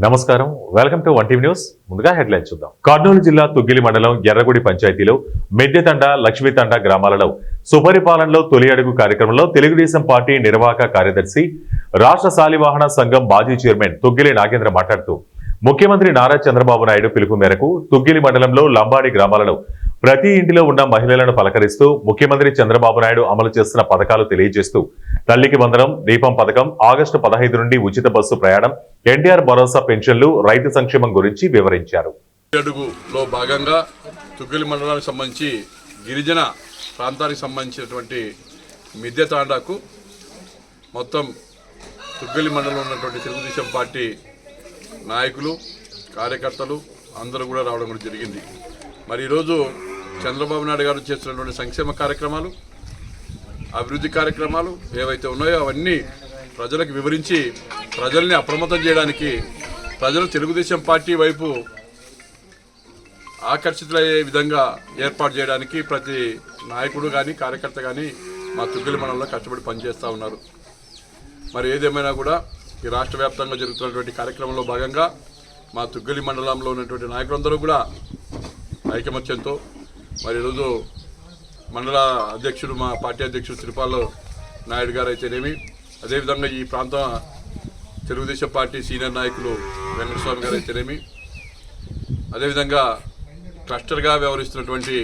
నమస్కారం, welcome to 1 TV news. ముందుగా headline చూద్దాం. కర్నూలు జిల్లా తుగ్గిలి మండలం ఎర్రగుడి పంచాయతీలో మెద్దెతండ, లక్ష్మీతండ గ్రామాలలో సుపరిపాలనలో తొలి అడుగు కార్యక్రమంలో తెలుగుదేశం పార్టీ నిర్వాహక కార్యదర్శి, రాష్ట్ర శాలివాహన సంఘం మాజీ చైర్మన్ తుగ్గిలి నాగేంద్ర మాట్లాడుతూ ముఖ్యమంత్రి నారా చంద్రబాబు నాయుడు పిలుపు మేరకు తుగ్గిలి మండలంలో లంబాడి గ్రామాలలో ప్రతి ఇంటిలో ఉన్న మహిళలను పలకరిస్తూ ముఖ్యమంత్రి చంద్రబాబు నాయుడు అమలు చేస్తున్న పథకాలు తెలియజేస్తూ తల్లికి వందనం, దీపం పథకం, ఆగస్టు 15 నుండి ఉచిత బస్సు ప్రయాణం, ఎన్టీఆర్ భరోసా పెన్షన్లు, రైతు సంక్షేమం గురించి వివరించారు. అడుగులో భాగంగా తుగ్గిలి మండలానికి సంబంధించి గిరిజన ప్రాంతానికి సంబంధించినటువంటి మిద్దె తాండాకు మొత్తం తుగ్గిలి మండలంలో ఉన్నటువంటి తెలుగుదేశం పార్టీ నాయకులు, కార్యకర్తలు అందరూ కూడా రావడం కూడా జరిగింది. మరి ఈరోజు చంద్రబాబు నాయుడు గారు చేస్తున్నటువంటి సంక్షేమ కార్యక్రమాలు, అభివృద్ధి కార్యక్రమాలు ఏవైతే ఉన్నాయో అవన్నీ ప్రజలకు వివరించి ప్రజల్ని అప్రమత్తం చేయడానికి, ప్రజలు తెలుగుదేశం పార్టీ వైపు ఆకర్షితులయ్యే విధంగా ఏర్పాటు చేయడానికి ప్రతి నాయకుడు కానీ కార్యకర్త కానీ మా తుగ్గిలి మండలంలో కష్టపడి పనిచేస్తూ ఉన్నారు. మరి ఏదేమైనా కూడా ఈ రాష్ట్ర వ్యాప్తంగా జరుగుతున్నటువంటి కార్యక్రమంలో భాగంగా మా తుగ్గిలి మండలంలో ఉన్నటువంటి నాయకులందరూ కూడా ఐకమత్యంతో మరి ఈరోజు మండల అధ్యక్షుడు, మా పార్టీ అధ్యక్షుడు శ్రీపాల్ నాయుడు గారు అయితేనేమి, అదేవిధంగా ఈ ప్రాంత తెలుగుదేశం పార్టీ సీనియర్ నాయకులు వెంకటస్వామి గారు అయితేనేమి, అదేవిధంగా క్లస్టర్గా వ్యవహరిస్తున్నటువంటి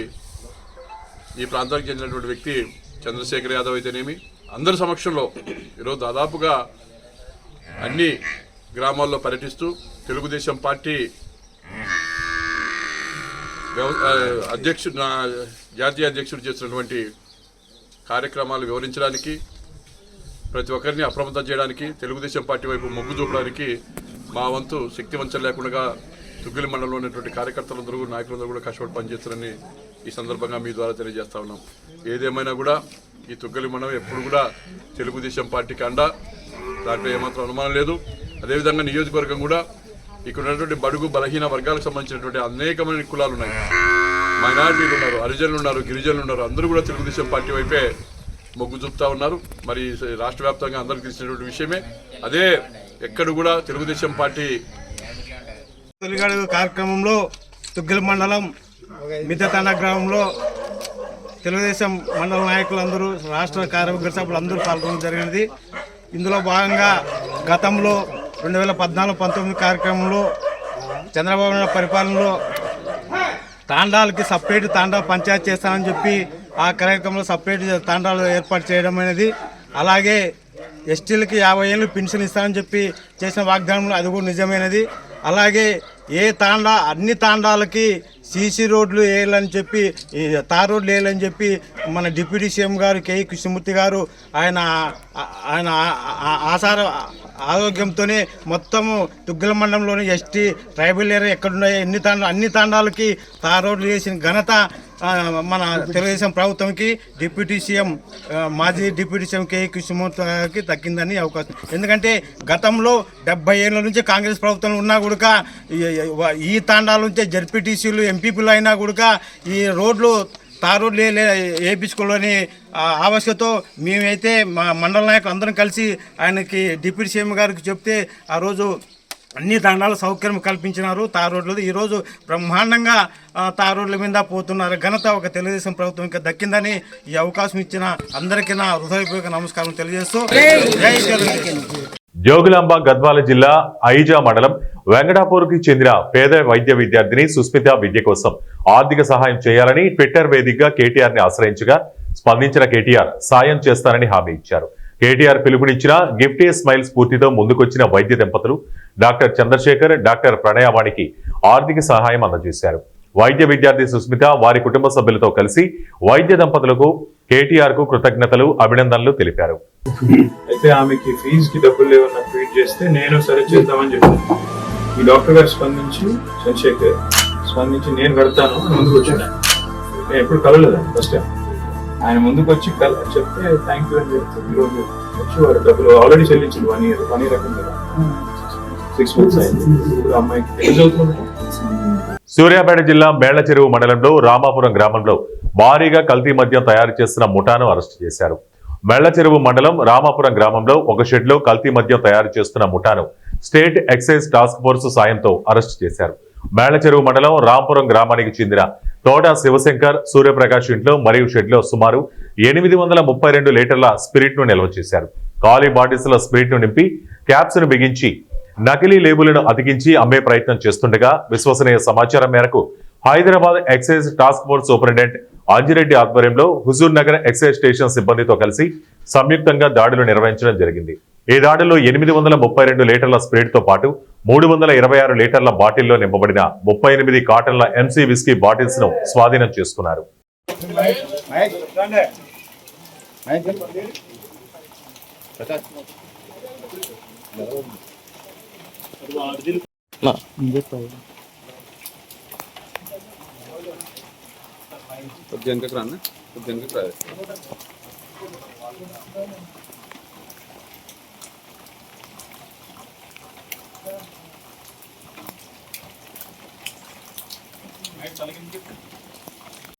ఈ ప్రాంతానికి చెందినటువంటి వ్యక్తి చంద్రశేఖర్ యాదవ్ అయితేనేమి, అందరి సమక్షంలో ఈరోజు దాదాపుగా అన్ని గ్రామాల్లో పర్యటిస్తూ తెలుగుదేశం పార్టీ జాతీయ అధ్యక్షుడు చేస్తున్నటువంటి కార్యక్రమాలు వివరించడానికి, ప్రతి ఒక్కరిని అప్రమత్తం చేయడానికి, తెలుగుదేశం పార్టీ వైపు మొగ్గు చూపడానికి మా వంతు శక్తివంచం లేకుండా తుగ్గిలి మండలంలో ఉన్నటువంటి కార్యకర్తలందరూ, నాయకులందరూ కూడా కష్టపడి పనిచేస్తారని ఈ సందర్భంగా మీ ద్వారా తెలియజేస్తా ఉన్నాం. ఏదేమైనా కూడా ఈ తుగ్గిలి మండలం ఎప్పుడు కూడా తెలుగుదేశం పార్టీకి అండ, దాంట్లో ఏమాత్రం అనుమానం లేదు. అదేవిధంగా నియోజకవర్గం కూడా ఇక్కడ ఉన్నటువంటి బడుగు బలహీన వర్గాలకు సంబంధించినటువంటి అనేకమైన కులాలు ఉన్నాయి, మైనారిటీలు ఉన్నారు, హరిజనులు ఉన్నారు, గిరిజనులు ఉన్నారు, అందరూ కూడా తెలుగుదేశం పార్టీ వైపే మొగ్గు చూపుతా ఉన్నారు. మరి రాష్ట్ర వ్యాప్తంగా అందరికీ తెలిసినటువంటి విషయమే. అదే ఎక్కడ కూడా తెలుగుదేశం పార్టీ తొలి అడుగు కార్యక్రమంలో తుగ్గిలి మండలం మిద్దెతండ గ్రామంలో తెలుగుదేశం మండల నాయకులందరూ, రాష్ట్ర కార్యవర్గ సభ్యులు అందరూ పాల్గొనడం జరిగినది. ఇందులో భాగంగా గతంలో 2014-19 కార్యక్రమంలో చంద్రబాబు నాయుడు పరిపాలనలో తాండాలకి సపరేట్ తాండా పంచాయతీ చేస్తానని చెప్పి ఆ కార్యక్రమంలో సపరేట్ తాండాలు ఏర్పాటు చేయడం అనేది, అలాగే ఎస్టీలకి 50 ఏళ్ళు పెన్షన్ ఇస్తానని చెప్పి చేసిన వాగ్దానంలో అది కూడా నిజమైనది. అలాగే అన్ని తాండాలకి సీసీ రోడ్లు వేయాలని చెప్పి, తార్ రోడ్లు వేయాలని చెప్పి మన డిప్యూటీ సీఎం గారు కేఈ కృష్ణమూర్తి గారు ఆయన ఆరోగ్యంతోనే మొత్తము తుగ్గిలి మండలంలోని ఎస్టీ ట్రైబల్ ఏరియా ఎక్కడున్నాయో అన్ని తాండాలకి తార్ రోడ్లు వేసిన ఘనత మన తెలుగుదేశం ప్రభుత్వంకి, డిప్యూటీ సీఎం మాజీ డిప్యూటీ సీఎం కేఈ కృష్ణమూర్తి గారికి దక్కిందని అవకాశం. ఎందుకంటే గతంలో 70 ఏళ్ళ నుంచి కాంగ్రెస్ ప్రభుత్వం ఉన్నా కూడా ఈ తాండాల నుంచే జడ్పీటీసీలు, ఎంపీపీలు అయినా కూడా ఈ రోడ్లు తార్ రోడ్లు వేయించుకోవాలని ఆవశ్యకతో మేమైతే మా మండల నాయకులు అందరం కలిసి ఆయనకి డిప్యూటీ సీఎం గారికి చెప్తే ఆ రోజు అన్ని తాండాల సౌకర్యం కల్పించినారు. తార్ రోడ్లు ఈరోజు బ్రహ్మాండంగా తార్ రోడ్ల మీద పోతున్నారు. ఘనత ఒక తెలుగుదేశం ప్రభుత్వంకి దక్కిందని ఈ అవకాశం ఇచ్చిన అందరికీ నా హృదయపూర్వక నమస్కారం తెలియజేస్తూ జై తెలుగుదేశం. జోగులాంబ గద్వాల జిల్లా ఐజా మండలం వెంకటాపూర్కి చెందిన పేద వైద్య విద్యార్థిని సుస్మిత విద్య కోసం ఆర్థిక సహాయం చేయాలని ట్విట్టర్ వేదికగా కేటీఆర్ ని ఆశ్రయించగా స్పందించిన కేటీఆర్ సాయం చేస్తానని హామీ ఇచ్చారు. కేటీఆర్ పిలుపునిచ్చిన గిఫ్ట్ ఏ స్మైల్ స్ఫూర్తితో ముందుకొచ్చిన వైద్య దంపతులు డాక్టర్ చంద్రశేఖర్, డాక్టర్ ప్రణయవాణికి ఆర్థిక సహాయం అందజేశారు. వైద్య విద్యార్థి సుస్మిత వారి కుటుంబ సభ్యులతో కలిసి వైద్య దంపతులకు కేటీఆర్ కు కృతజ్ఞతలు, అభినందనలు తెలిపారు. అయితే ఆమెకి ఫీజుకి డబ్బులు లేవన్న ట్వీట్ చేస్తే నేను సరే చేద్దామని చెప్పాను. ఈ డాక్టర్ గారు స్పందించి, చంద్రశేఖర్ స్పందించి నేను కడతాను ముందుకు వచ్చాను. నేను ఎప్పుడు కలవలేదండి, ఫస్ట్ టైం ఆయన ముందుకు వచ్చి చెప్తే థ్యాంక్ యూ అని చెప్తే ఈరోజు వచ్చి వారు డబ్బులు ఆల్రెడీ చెల్లించింది 1 year రకం 6 months అయింది. ఇప్పుడు అమ్మాయికి ఎన్ని చదువుతున్నారు? సూర్యాపేట జిల్లా మేళ్ల చెరువు మండలంలో రామాపురం గ్రామంలో భారీగా కల్తీ మద్యం తయారు చేస్తున్న ముఠాను అరెస్టు చేశారు. మేళ్ల చెరువు మండలం రామాపురం గ్రామంలో ఒక షెడ్ లో కల్తీ మద్యం తయారు చేస్తున్న ముఠాను స్టేట్ ఎక్సైజ్ టాస్క్ ఫోర్స్ సాయంతో అరెస్టు చేశారు. మేళచెరువు మండలం రాంపురం గ్రామానికి చెందిన తోట శివశంకర్ సూర్యప్రకాష్ ఇంట్లో మరియు షెడ్లో సుమారు 832 లీటర్ల స్పిరిట్ ను నిల్వ చేశారు. ఖాళీ బాటిల్స్ లో స్పిరిట్ ను నింపి క్యాప్స్ ను బిగించి నకిలీ లేబులను అతికించి అమ్మే ప్రయత్నం చేస్తుండగా విశ్వసనీయ సమాచారం మేరకు Hyderabad excise task force superintendent Anjireddy ఆధ్వర్యంలో హుజూర్ నగర్ ఎక్సైజ్ స్టేషన్ సిబ్బందితో కలిసి సంయుక్తంగా దాడులు నిర్వహించడం జరిగింది. ఈ దాడుల్లో 832 లీటర్ల స్పిరిట్ తో పాటు 326 లీటర్ల బాటిల్లో నింపబడిన 38 కాటన్ల ఎంసీ విస్కీ బాటిల్స్ ను స్వాధీనం చేసుకున్నారు.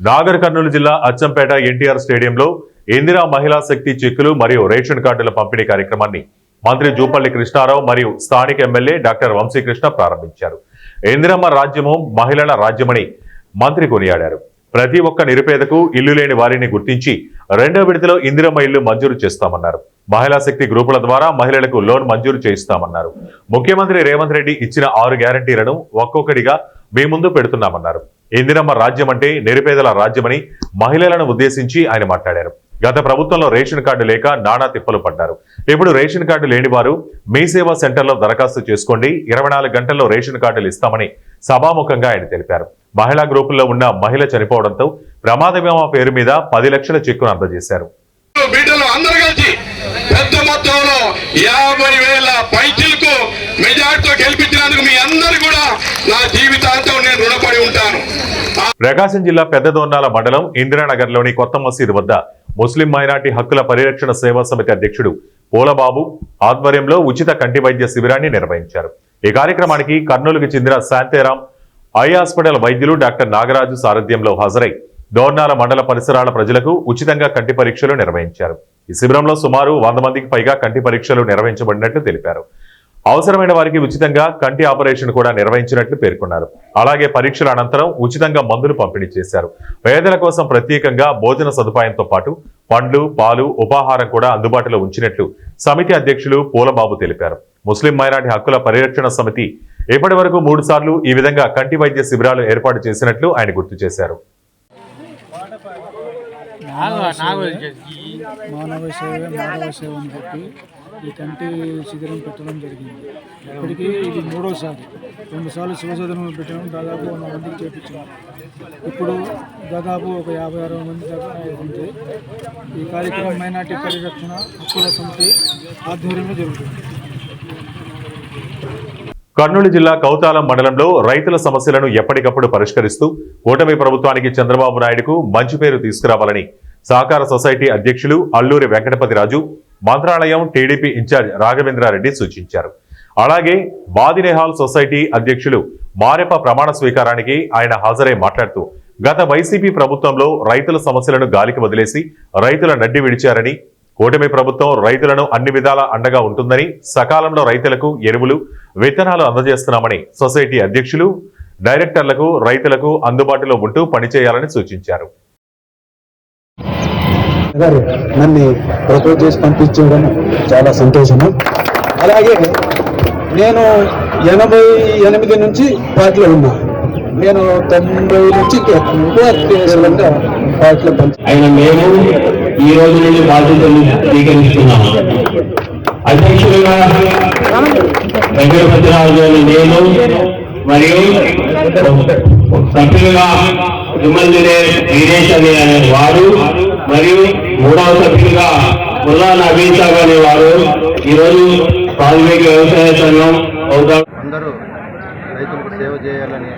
నాగర్ కర్నూలు జిల్లా అచ్చంపేట ఎన్టీఆర్ స్టేడియంలో ఇందిరా మహిళా శక్తి చెక్కులు మరియు రేషన్ కార్డుల పంపిణీ కార్యక్రమాన్ని మంత్రి జూపల్లి కృష్ణారావు మరియు స్థానిక ఎమ్మెల్యే డాక్టర్ వంశీకృష్ణ ప్రారంభించారు. ఇందిరమ్మ రాజ్యము మహిళల రాజ్యమని మంత్రి కొనియాడారు. ప్రతి ఒక్క నిరుపేదకు ఇల్లు లేని వారిని గుర్తించి 2వ విడతలో ఇందిరమ్మ ఇల్లు మంజూరు చేస్తామన్నారు. మహిళా శక్తి గ్రూపుల ద్వారా మహిళలకు లోన్ మంజూరు చేయిస్తామన్నారు. ముఖ్యమంత్రి రేవంత్ రెడ్డి ఇచ్చిన 6 గ్యారంటీలను ఒక్కొక్కటిగా మీ ముందు పెడుతున్నామన్నారు. ఇందిరమ్మ రాజ్యం అంటే నిరుపేదల రాజ్యమని మహిళలను ఉద్దేశించి ఆయన మాట్లాడారు. గత ప్రభుత్వంలో రేషన్ కార్డు లేక నానా తిప్పలు పడ్డారు. ఇప్పుడు రేషన్ కార్డు లేని వారు మీ సేవా సెంటర్లో దరఖాస్తు చేసుకోండి, 24 గంటల్లో రేషన్ కార్డులు ఇస్తామని సభాముఖంగా ఆయన తెలిపారు. మహిళా గ్రూపుల్లో ఉన్న మహిళ చనిపోవడంతో ప్రమాద బీమా పేరు మీద 10 లక్షల చెక్కును అందజేశారు. పెద్ద మొత్తంలో 50,000 పైచిలకు మెజార్టీతో గెలిపించినందుకు మీ అందరూ కూడా నా జీవితాంతం నేను రుణపడి ఉంటాను. ప్రకాశం జిల్లా పెద్దదోర్నాల మండలం ఇందిరానగర్లోని కొత్త మసీదు వద్ద ముస్లిం మైనార్టీ హక్కుల పరిరక్షణ సేవా సమితి అధ్యక్షుడు పోలబాబు ఆధ్వర్యంలో ఉచిత కంటి వైద్య శిబిరాన్ని నిర్వహించారు. ఈ కార్యక్రమానికి కర్నూలుకు చెందిన శాంతేరాం ఐ హాస్పిటల్ వైద్యులు డాక్టర్ నాగరాజు సారథ్యంలో హాజరై దోర్నాల మండల పరిసరాల ప్రజలకు ఉచితంగా కంటి పరీక్షలు నిర్వహించారు. ఈ శిబిరంలో సుమారు 100 మందికి పైగా కంటి పరీక్షలు నిర్వహించబడినట్లు తెలిపారు. అవసరమైన వారికి ఉచితంగా కంటి ఆపరేషన్ కూడా నిర్వహించినట్లు పేర్కొన్నారు. అలాగే పరీక్షల అనంతరం ఉచితంగా మందులు పంపిణీ చేశారు. పేదల కోసం ప్రత్యేకంగా భోజన సదుపాయంతో పాటు పండ్లు, పాలు, ఉపాహారం కూడా అందుబాటులో ఉంచినట్లు సమితి అధ్యక్షులు పూలబాబు తెలిపారు. ముస్లిం మైనార్టీ హక్కుల పరిరక్షణ సమితి ఇప్పటి వరకు 3 సార్లు ఈ విధంగా కంటి వైద్య శిబిరాలు ఏర్పాటు చేసినట్లు ఆయన గుర్తు చేశారు. మానవ సేవ అని చెప్పి ఈ కంటి శిబిరం పెట్టడం జరిగింది. ఇప్పటికీ ఇది 3వసారి. 2 సార్లు శివశోధనలు పెట్టడం, దాదాపు 100 మందికి చేపించాం. ఇప్పుడు దాదాపు ఒక 50-60 మంది దాకా ఉంది. ఈ కార్యక్రమం మైనార్టీ పరిరక్షణ హక్కుల సమితి ఆధ్వర్యంలో జరుగుతుంది. కర్నూలు జిల్లా కౌతాలం మండలంలో రైతుల సమస్యలను ఎప్పటికప్పుడు పరిష్కరిస్తూ కూటమి ప్రభుత్వానికి చంద్రబాబు నాయుడుకు మంచి పేరు తీసుకురావాలని సహకార సొసైటీ అధ్యక్షులు అల్లూరి వెంకటపతిరాజు, మంత్రాలయం టీడీపీ ఇన్ఛార్జ్ రాఘవేంద్రారెడ్డి సూచించారు. అలాగే బాదినేహాల్ సొసైటీ అధ్యక్షులు మారెప ప్రమాణ స్వీకారానికి ఆయన హాజరై మాట్లాడుతూ గత వైసీపీ ప్రభుత్వంలో రైతుల సమస్యలను గాలికి వదిలేసి రైతుల నడ్డి విడిచారని, కూటమి ప్రభుత్వం రైతులను అన్ని విధాలా అండగా ఉంటుందని, సకాలంలో రైతులకు ఎరువులు, విత్తనాలు అందజేస్తున్నామని సొసైటీ అధ్యక్షులు డైరెక్టర్లకు రైతులకు అందుబాటులో ఉంటూ పనిచేయాలని సూచించారు. నన్ను ప్రపోజ్ చేసి పంపించడం చాలా సంతోషము. అలాగే నేను 88 నుంచి పార్టీలో ఉన్నా. నేను 90 నుంచి ఎక్కువ పార్టీలో ఆయన మేము ఈ రోజు నుండి బాధ్యతలు స్వీకరిస్తున్నాము. అధ్యక్షులుగా వెంకటపతిరాజు నేను మరియు సభ్యులుగా విమల్దినే వీరేష్ అనే వారు మరియు 3వ సభ్యులుగా ముల్లా నవీన్ సాబ్ అనే వారు ఈరోజు ప్రాథమిక వ్యవసాయ సంఘం అవుతారు. అందరూ రైతులకు సేవ చేయాలని,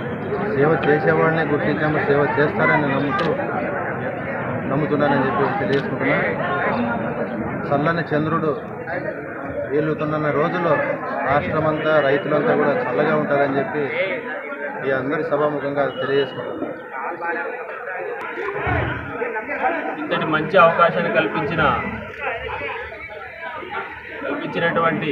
సేవ చేసేవాడిని గుర్తించాము, సేవ చేస్తారని నమ్ముతున్నానని చెప్పి తెలియజేసుకుంటున్నా. చల్లని చంద్రుడు వీలుతున్న రోజుల్లో రాష్ట్రమంతా రైతులంతా కూడా చల్లగా ఉంటారని చెప్పి ఈ అందరి సభాముఖంగా తెలియజేసుకుంటున్నాను. ఇంతటి మంచి అవకాశాన్ని కల్పించినటువంటి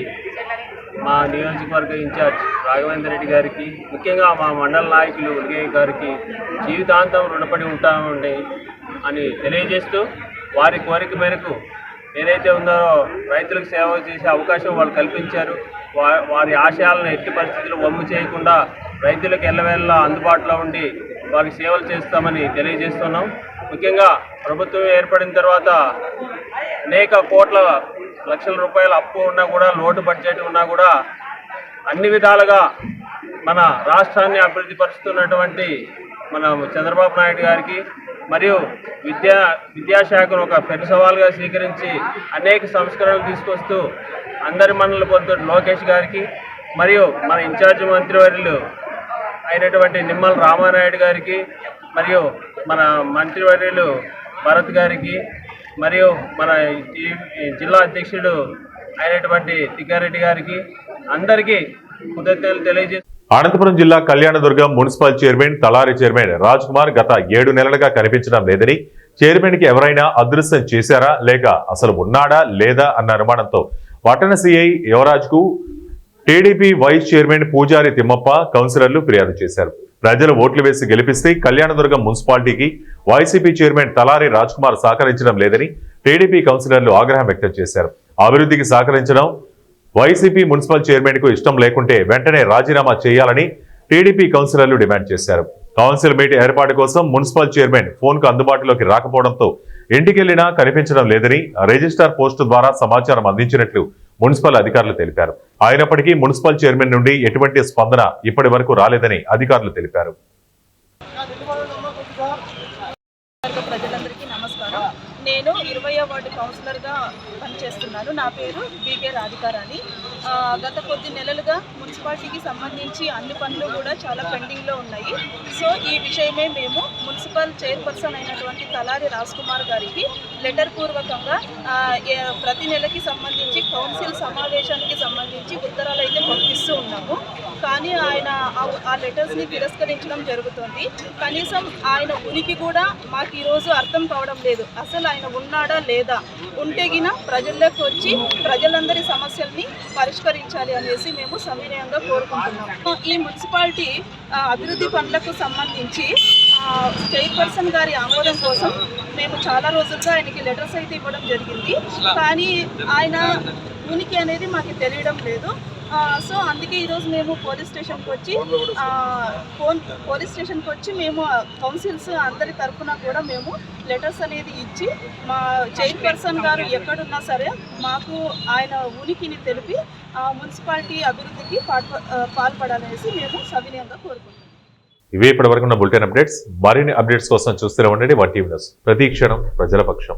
మా నియోజకవర్గ ఇన్ఛార్జ్ రాఘవేంద్ర రెడ్డి గారికి, ముఖ్యంగా మా మండల నాయకులు ఉలిగయ్య గారికి జీవితాంతం రుణపడి ఉంటామండి అని తెలియజేస్తూ, వారి కోరిక మేరకు ఏదైతే ఉందో రైతులకు సేవ చేసే అవకాశం వాళ్ళు కల్పించారు. వారి ఆశయాలను ఎట్టి పరిస్థితుల్లో వమ్ము చేయకుండా రైతులకు ఎల్లవేళ అందుబాటులో ఉండి వారికి సేవలు చేస్తామని తెలియజేస్తున్నాం. ముఖ్యంగా ప్రభుత్వం ఏర్పడిన తర్వాత అనేక కోట్ల లక్షల రూపాయల అప్పు ఉన్నా కూడా, లోటు బడ్జెట్ ఉన్నా కూడా అన్ని విధాలుగా మన రాష్ట్రాన్ని అభివృద్ధి పరుస్తున్నటువంటి మన చంద్రబాబు నాయుడు గారికి మరియు విద్యాశాఖను ఒక పెద్ద సవాలుగా స్వీకరించి అనేక సంస్కరణలు తీసుకొస్తూ అందరి మనల్ని పొందుతున్న లోకేష్ గారికి మరియు మన ఇన్ఛార్జ్ మంత్రివర్యులు అయినటువంటి నిమ్మల రామానాయుడు గారికి మరియు మన మంత్రివర్యులు భరత్ గారికి మరియు మన జిల్లా అధ్యక్షుడు అయినటువంటి తిక్కారెడ్డి గారికి అందరికీ కృతజ్ఞతలు తెలియజేస్తూ అనంతపురం జిల్లా కళ్యాణదుర్గం మున్సిపల్ చైర్మన్ తలారి చైర్మన్ రాజ్ కుమార్ గత 7 నెలలుగా కనిపించడం లేదని, చైర్మన్ కి ఎవరైనా అదృశ్యం చేశారా లేక అసలు ఉన్నాడా లేదా అన్న అనుమానంతో పట్టణ సిఐ యువరాజ్ కు టీడీపీ వైస్ చైర్మన్ పూజారి తిమ్మప్ప కౌన్సిలర్లు ఫిర్యాదు చేశారు. ప్రజలు ఓట్లు వేసి గెలిపిస్తే కళ్యాణదుర్గం మున్సిపాలిటీకి వైసీపీ చైర్మన్ తలారి రాజ్ కుమార్ సహకరించడం లేదని టీడీపీ కౌన్సిలర్లు ఆగ్రహం వ్యక్తం చేశారు. అభివృద్ధికి సహకరించడం వైసీపీ మున్సిపల్ చైర్మన్ కు ఇష్టం లేకుంటే వెంటనే రాజీనామా చేయాలని టీడీపీ కౌన్సిలర్లు డిమాండ్ చేశారు. కౌన్సిల్ మీటింగ్ ఏర్పాటు కోసం మున్సిపల్ చైర్మన్ ఫోన్ కు అందుబాటులోకి రాకపోవడంతో ఇంటికెళ్లినా కనిపించడం లేదని రిజిస్టార్ పోస్టు ద్వారా సమాచారం అందించినట్లు మున్సిపల్ అధికారులు తెలిపారు. అయినప్పటికీ మున్సిపల్ చైర్మన్ నుండి ఎటువంటి స్పందన ఇప్పటి వరకు రాలేదని అధికారులు తెలిపారు. ప్రజలందరికీ నమస్కారం. నేను 20వ వార్డు కౌన్సిలర్గా పనిచేస్తున్నాను. నా పేరు బీకే రాధికారాణి. గత కొద్ది నెలలుగా మున్సిపాలిటీకి సంబంధించి అన్ని పనులు కూడా చాలా పెండింగ్లో ఉన్నాయి. సో ఈ విషయమే మేము మున్సిపల్ చైర్పర్సన్ అయినటువంటి తలారి రాజ్ కుమార్ గారికి లెటర్ పూర్వకంగా ప్రతి నెలకి సంబంధించి కౌన్సిల్ సమావేశానికి సంబంధించి ఉత్తరాలు అయితే పంపిస్తూ ఉన్నాము. కానీ ఆయన ఆ లెటర్స్ని తిరస్కరించడం జరుగుతుంది. కనీసం ఆయన ఉనికి కూడా మాకు ఈరోజు అర్థం కావడం లేదు. అసలు ఆయన ఉన్నాడా లేదా, ఉంటేగిన ప్రజల్లోకి వచ్చి ప్రజలందరి సమస్యల్ని పరిష్కరించాలి అనేసి మేము సవినయంగా కోరుకుంటున్నాము. ఈ మున్సిపాలిటీ అభివృద్ధి పనులకు సంబంధించి చైర్పర్సన్ గారి ఆమోదం కోసం మేము చాలా రోజులుగా ఆయనకి లెటర్స్ అయితే ఇవ్వడం జరిగింది. కానీ ఆయన ఉనికి అనేది మాకు తెలియడం లేదు. సో అందుకే ఈరోజు మేము పోలీస్ స్టేషన్కి వచ్చి మేము కౌన్సిల్స్ అందరి తరఫున కూడా మేము లెటర్స్ అనేది ఇచ్చి మా చైర్పర్సన్ గారు ఎక్కడున్నా సరే మాకు ఆయన ఉనికిని తెలిపి మున్సిపాలిటీ అభివృద్ధికి పాల్పడాలనేసి మేము సవినయంగా కోరుకుంటున్నాం. ఇవే ఇప్పటి వరకు ఉన్న బులెటిన్ అప్డేట్స్. మరిన్ని అప్డేట్స్ కోసం చూస్తూనే ఉండండి వన్ టీవీ న్యూస్. ప్రతి క్షణం ప్రజల పక్షం.